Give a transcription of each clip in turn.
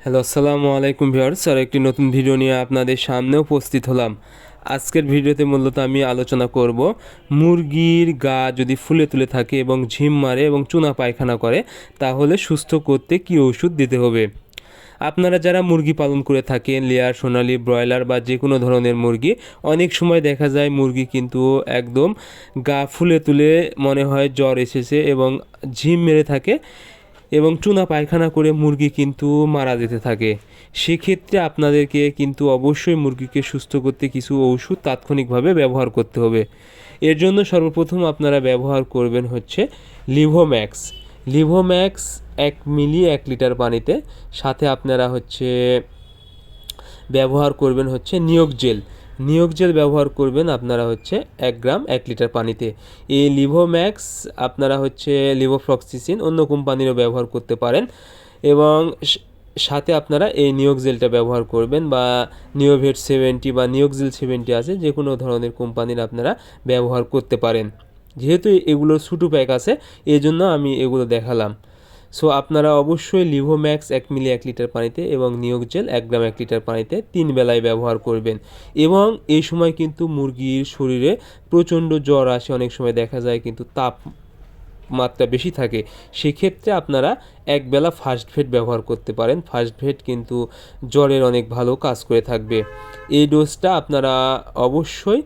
Hello, আসসালামু আলাইকুম viewers. আর একটি নতুন ভিডিও নিয়ে আপনাদের সামনে উপস্থিত হলাম। আজকের ভিডিওতে মূলত আমি আলোচনা করব মুরগির গা যদি ফুলে তুলে থাকে এবং ঝিম মারে এবং চুনা পায়খানা করে তাহলে সুস্থ করতে কী ওষুধ দিতে হবে। আপনারা যারা মুরগি পালন করে থাকেন, লেয়ার, সোনালী, ব্রয়লার বা যে কোনো ধরনের মুরগি, অনেক সময় দেখা যায় মুরগি কিন্তু একদম গা ফুলে তুলে মনে হয় জ্বর এসেছে এবং ঝিম মেরে থাকে এবং চুনা পায়খানা করে মুরগি কিন্তু মারা যেতে থাকে। সেক্ষেত্রে আপনাদেরকে কিন্তু অবশ্যই মুরগিকে সুস্থ করতে কিছু ওষুধ তাৎক্ষণিকভাবে ব্যবহার করতে হবে। এর জন্য সর্বপ্রথম আপনারা ব্যবহার করবেন হচ্ছে লিভোম্যাক্স। লিভোম্যাক্স 1 মিলি 1 লিটার পানিতে, সাথে আপনারা ব্যবহার করবেন হচ্ছে নিয়োগ জেল। নিয়োগ জেল ব্যবহার করবেন আপনারা হচ্ছে 1 গ্রাম 1 লিটার পানিতে। এই লিভোম্যাক্স আপনারা লিভোফ্লক্সিসিন অন্য কোম্পানিরও ব্যবহার করতে পারেন এবং সাথে আপনারা এই নিয়োগ জেলটা ব্যবহার করবেন, বা নিওভেট 70 বা নিয়োগ জেল 70 আছে, যে কোনো ধরনের কোম্পানির আপনারা ব্যবহার করতে পারেন। যেহেতু এগুলোর ছোটো প্যাক আছে এই জন্য আমি এগুলো দেখালাম। সো আপনারা অবশ্যই লিভোম্যাক্স 1 মিলি 1 লিটার পানিতে এবং নিয়োগ জেল 1 গ্রাম 1 লিটার পানিতে 3 বেলায় ব্যবহার করবেন। এবং এই সময় কিন্তু মুরগির শরীরে প্রচণ্ড জ্বর আসে, অনেক সময় দেখা যায় কিন্তু তাপমাত্রা বেশি থাকে। সেক্ষেত্রে আপনারা একবেলা ফার্স্ট ফেড ব্যবহার করতে পারেন। ফার্স্ট ফেড কিন্তু জ্বরের অনেক ভালো কাজ করে থাকবে। এই ডোজটা আপনারা অবশ্যই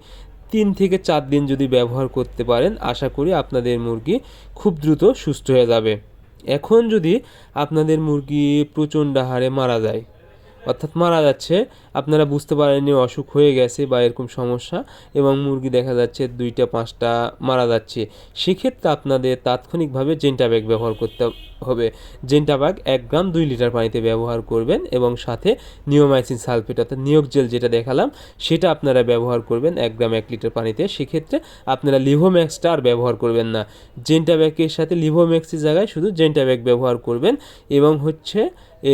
3 থেকে 4 দিন যদি ব্যবহার করতে পারেন, আশা করি আপনাদের মুরগি খুব দ্রুত সুস্থ হয়ে যাবে। এখন যদি আপনাদের মুরগি প্রচণ্ড হারে মারা যায়, অর্থাৎ মারা যাচ্ছে, আপনারা বুঝতে পারেননি অসুখ হয়ে গেছে বা এরকম সমস্যা, এবং মুরগি দেখা যাচ্ছে 2টা 5টা মারা যাচ্ছে, সেক্ষেত্রে আপনাদের তাৎক্ষণিকভাবে জেন্টাব্যাক ব্যবহার করতে হবে। জেন্টাব্যাক 1 গ্রাম 2 লিটার পানিতে ব্যবহার করবেন এবং সাথে নিওমাইসিন সালফেট অর্থাৎ নিয়োগ জেল যেটা দেখালাম সেটা আপনারা ব্যবহার করবেন 1 গ্রাম 1 লিটার পানিতে। সেক্ষেত্রে আপনারা লিভোম্যাক্সটা আর ব্যবহার করবেন না। জেন্টাব্যাকের সাথে লিভোম্যাক্সের জায়গায় শুধু জেন্টাব্যাক ব্যবহার করবেন এবং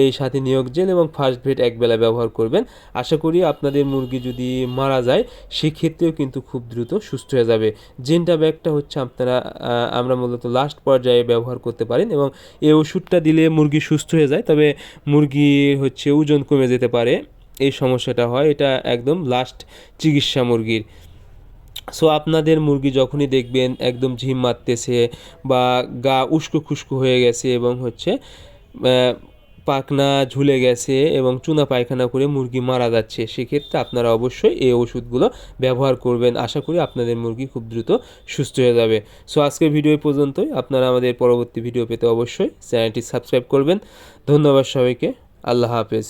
এই সাথে নিয়োগ জেল এবং ফার্স্ট ভেট একবেলা ব্যবহার করবেন। আশা করি আপনাদের মুরগি যদি মারা যায় সেক্ষেত্রেও কিন্তু খুব দ্রুত সুস্থ হয়ে যাবে। জেন্টাব্যাকটা আমরা মূলত লাস্ট পর্যায়ে ব্যবহার করতে পারেন এবং এই ওষুধটা দিলে মুরগি সুস্থ হয়ে যায়, তবে মুরগির ওজন কমে যেতে পারে, এই সমস্যাটা হয়। এটা একদম লাস্ট চিকিৎসা মুরগির। সো আপনাদের মুরগি যখনই দেখবেন একদম ঝিম মারতেছে বা গা উস্কো খুস্কো হয়ে গেছে এবং পাখনা ঝুলে গেছে এবং চুনা পায়খানা করে মুরগি মারা যাচ্ছে, সেক্ষেত্রে আপনারা অবশ্যই এই ওষুধগুলো ব্যবহার করবেন। আশা করি আপনাদের মুরগি খুব দ্রুত সুস্থ হয়ে যাবে। সো আজকের ভিডিও পর্যন্তই। আপনারা আমাদের পরবর্তী ভিডিও পেতে অবশ্যই চ্যানেলটি সাবস্ক্রাইব করবেন। ধন্যবাদ সবাইকে। আল্লাহ হাফেজ।